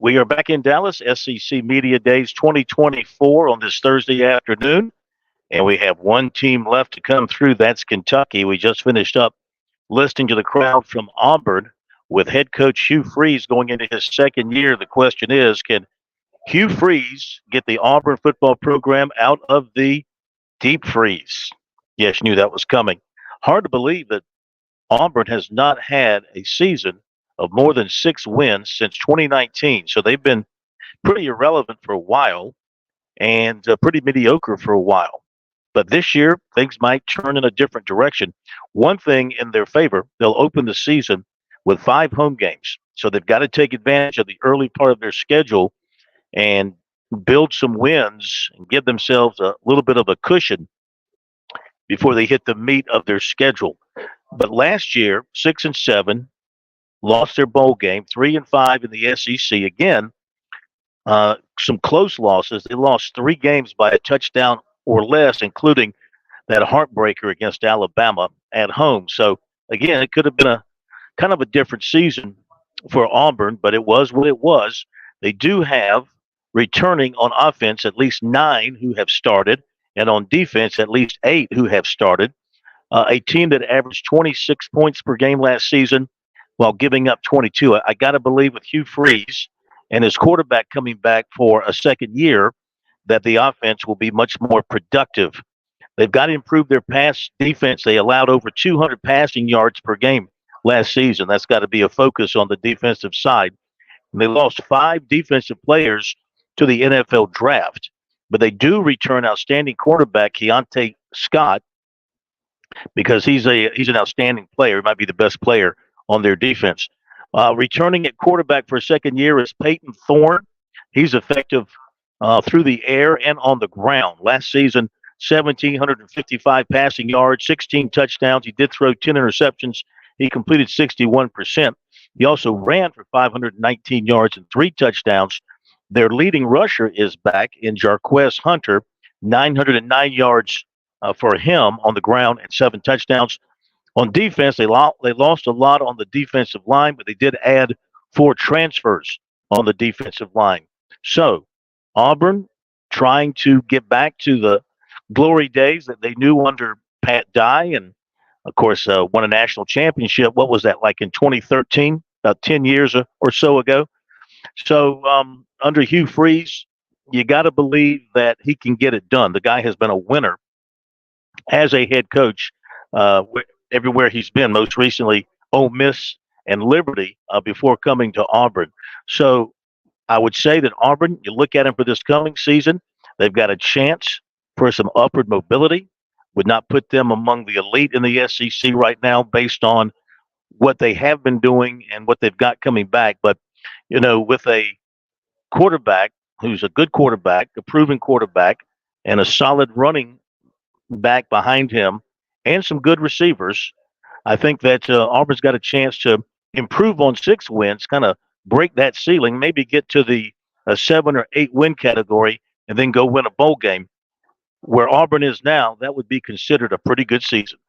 We are back in Dallas, SEC Media Days 2024 on this Thursday afternoon, and we have one team left to come through. That's Kentucky. We just finished up listening to the crowd from Auburn with head coach Hugh Freeze going into his second year. The question is, can Hugh Freeze get the Auburn football program out of the deep freeze? Yes, you knew that was coming. Hard to believe that Auburn has not had a season of more than 6 wins since 2019. So they've been pretty irrelevant for a while and pretty mediocre for a while. But this year, things might turn in a different direction. One thing in their favor, they'll open the season with 5 home games. So they've got to take advantage of the early part of their schedule and build some wins and give themselves a little bit of a cushion before they hit the meat of their schedule. But last year, 6-7, lost their bowl game, 3-5 in the SEC. Again, some close losses. They lost 3 games by a touchdown or less, including that heartbreaker against Alabama at home. So again, it could have been a kind of a different season for Auburn, but it was what it was. They do have returning on offense at least 9 who have started, and on defense at least 8 who have started. A team that averaged 26 points per game last season while giving up 22. I got to believe with Hugh Freeze and his quarterback coming back for a second year that the offense will be much more productive. They've got to improve their pass defense. They allowed over 200 passing yards per game last season. That's got to be a focus on the defensive side. And they lost 5 defensive players to the NFL draft, but they do return outstanding quarterback Keontae Scott because he's an outstanding player. He might be the best player on their defense. Returning at quarterback for a second year is Peyton Thorne. He's effective through the air and on the ground. Last season, 1,755 passing yards, 16 touchdowns. He did throw 10 interceptions. He completed 61%. He also ran for 519 yards and 3 touchdowns. Their leading rusher is back in Jarquez Hunter, 909 yards for him on the ground and 7 touchdowns. On defense, they lost a lot on the defensive line, but they did add 4 transfers on the defensive line. So Auburn trying to get back to the glory days that they knew under Pat Dye, and of course won a national championship. What was that, like in 2013, about 10 years or so ago? So under Hugh Freeze, you got to believe that he can get it done. The guy has been a winner as a head coach everywhere he's been, most recently Ole Miss and Liberty before coming to Auburn. So I would say that Auburn, you look at them for this coming season, they've got a chance for some upward mobility. Would not put them among the elite in the SEC right now based on what they have been doing and what they've got coming back. But, you know, with a quarterback who's a good quarterback, a proven quarterback, and a solid running back behind him, and some good receivers, I think that Auburn's got a chance to improve on 6 wins, kind of break that ceiling, maybe get to the 7 or 8 win category, and then go win a bowl game. Where Auburn is now, that would be considered a pretty good season.